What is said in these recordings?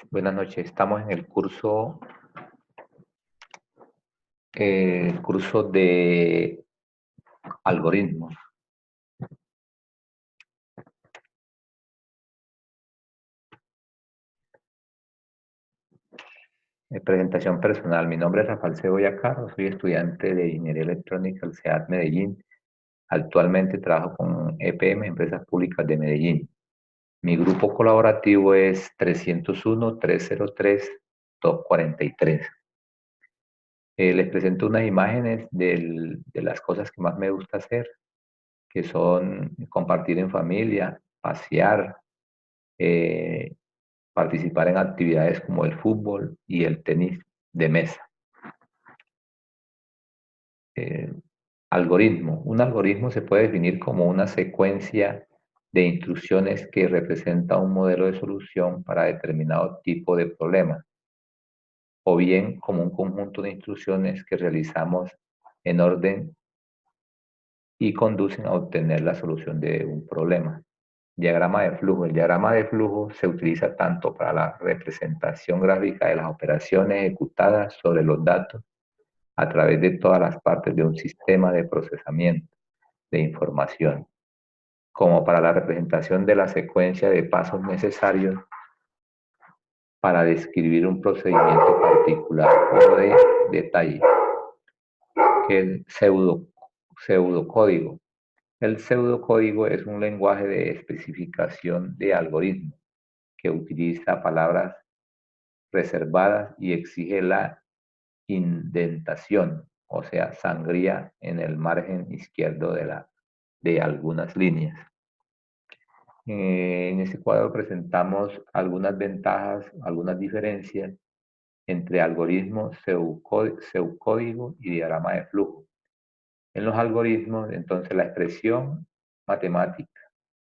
Buenas noches, estamos en el curso de algoritmos. Presentación personal. Mi nombre es Rafael Cebolla Carlos, soy estudiante de Ingeniería Electrónica del CEAT Medellín. Actualmente trabajo con EPM, Empresas Públicas de Medellín. Mi grupo colaborativo es 301-303-243. Les presento unas imágenes de las cosas que más me gusta hacer, que son compartir en familia, pasear, eh, participar en actividades como el fútbol y el tenis de mesa. Eh, Algoritmo. Un algoritmo se puede definir como una secuencia de instrucciones que representa un modelo de solución para determinado tipo de problema, o bien como un conjunto de instrucciones que realizamos en orden y conducen a obtener la solución de un problema. Diagrama de flujo. El diagrama de flujo se utiliza tanto para la representación gráfica de las operaciones ejecutadas sobre los datos a través de todas las partes de un sistema de procesamiento de información, como para la representación de la secuencia de pasos necesarios para describir un procedimiento particular o de detalle, que es pseudocódigo. El pseudocódigo es un lenguaje de especificación de algoritmos que utiliza palabras reservadas y exige la indentación, o sea, sangría en el margen izquierdo de algunas líneas. En este cuadro presentamos algunas ventajas, algunas diferencias entre algoritmos, pseudocódigo y diagrama de flujo. En los algoritmos, entonces, la expresión matemática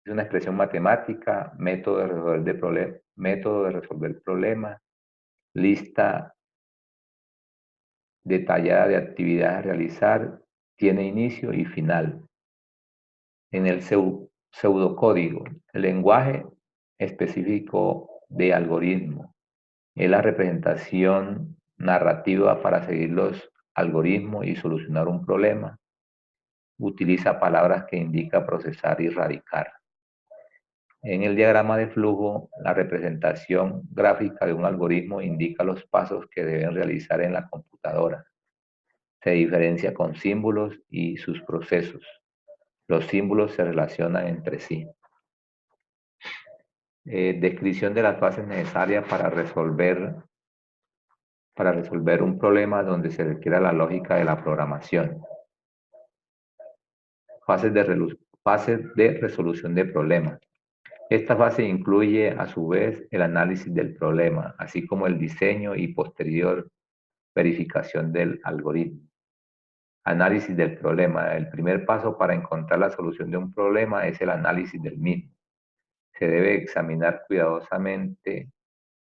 es una expresión matemática, método de resolver problemas, lista detallada de actividades a realizar, tiene inicio y final. En el pseudocódigo, el lenguaje específico de algoritmo es la representación narrativa para seguir los algoritmos y solucionar un problema. Utiliza palabras que indica procesar y radicar. En el diagrama de flujo, la representación gráfica de un algoritmo indica los pasos que deben realizar en la computadora. Se diferencia con símbolos y sus procesos. Los símbolos se relacionan entre sí. Descripción de las fases necesarias para resolver un problema donde se requiera la lógica de la programación. Fases de resolución de problemas. Esta fase incluye a su vez el análisis del problema, así como el diseño y posterior verificación del algoritmo. Análisis del problema. El primer paso para encontrar la solución de un problema es el análisis del mismo. Se debe examinar cuidadosamente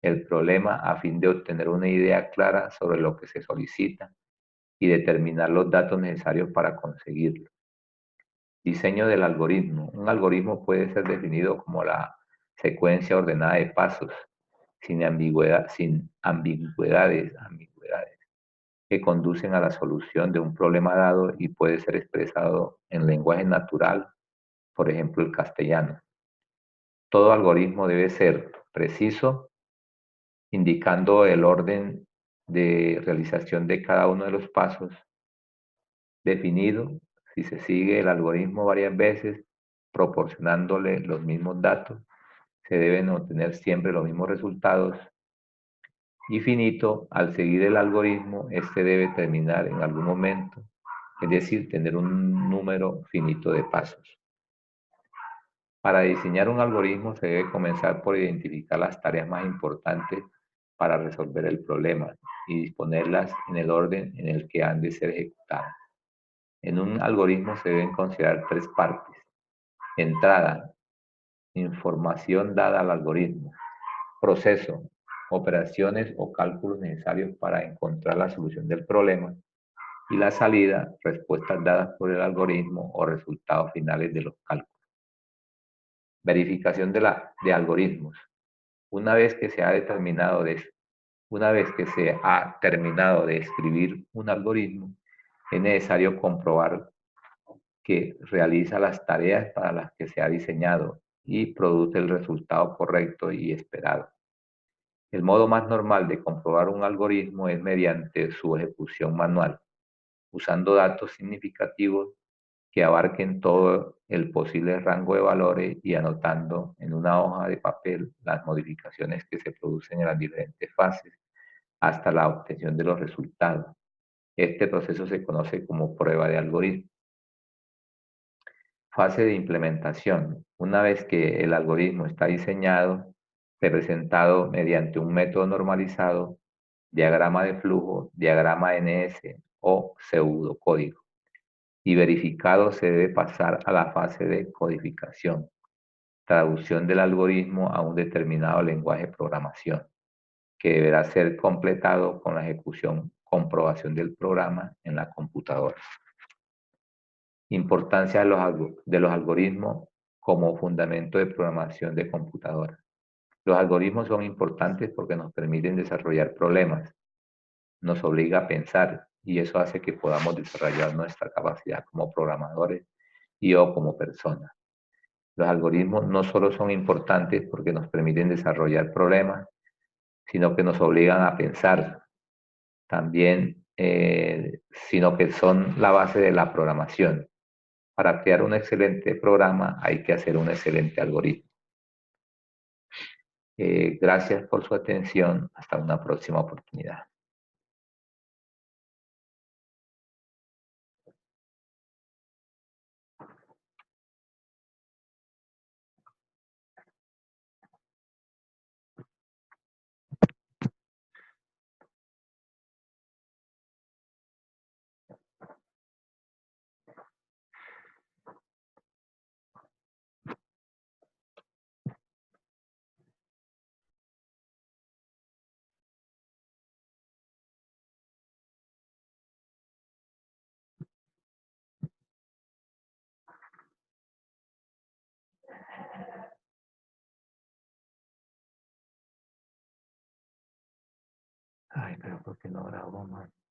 el problema a fin de obtener una idea clara sobre lo que se solicita y determinar los datos necesarios para conseguirlo. Diseño del algoritmo. Un algoritmo puede ser definido como la secuencia ordenada de pasos, sin ambigüedades, que conducen a la solución de un problema dado y puede ser expresado en lenguaje natural, por ejemplo el castellano. Todo algoritmo debe ser preciso, indicando el orden de realización de cada uno de los pasos, definido. Si se sigue el algoritmo varias veces, proporcionándole los mismos datos, se deben obtener siempre los mismos resultados. Y finito, al seguir el algoritmo, este debe terminar en algún momento, es decir, tener un número finito de pasos. Para diseñar un algoritmo se debe comenzar por identificar las tareas más importantes para resolver el problema y disponerlas en el orden en el que han de ser ejecutadas. En un algoritmo se deben considerar tres partes: entrada, información dada al algoritmo; proceso, operaciones o cálculos necesarios para encontrar la solución del problema; y la salida, respuestas dadas por el algoritmo o resultados finales de los cálculos. Verificación de algoritmos. Una vez que se ha una vez que se ha terminado de escribir un algoritmo, es necesario comprobar que realiza las tareas para las que se ha diseñado y produce el resultado correcto y esperado. El modo más normal de comprobar un algoritmo es mediante su ejecución manual, usando datos significativos que abarquen todo el posible rango de valores y anotando en una hoja de papel las modificaciones que se producen en las diferentes fases hasta la obtención de los resultados. Este proceso se conoce como prueba de algoritmo. Fase de implementación. Una vez que el algoritmo está diseñado, representado mediante un método normalizado, diagrama de flujo, diagrama NS o pseudocódigo, y verificado, se debe pasar a la fase de codificación, traducción del algoritmo a un determinado lenguaje de programación, que deberá ser completado con la ejecución, comprobación del programa en la computadora. Importancia de los algoritmos como fundamento de programación de computadora. Los algoritmos son importantes porque nos permiten desarrollar problemas, nos obliga a pensar y eso hace que podamos desarrollar nuestra capacidad como programadores y o como personas. Los algoritmos no solo son importantes porque nos permiten desarrollar problemas, sino que nos obligan a pensar también, sino que son la base de la programación. Para crear un excelente programa hay que hacer un excelente algoritmo. Gracias por su atención. Hasta una próxima oportunidad. Ay, pero ¿por qué no grabo más?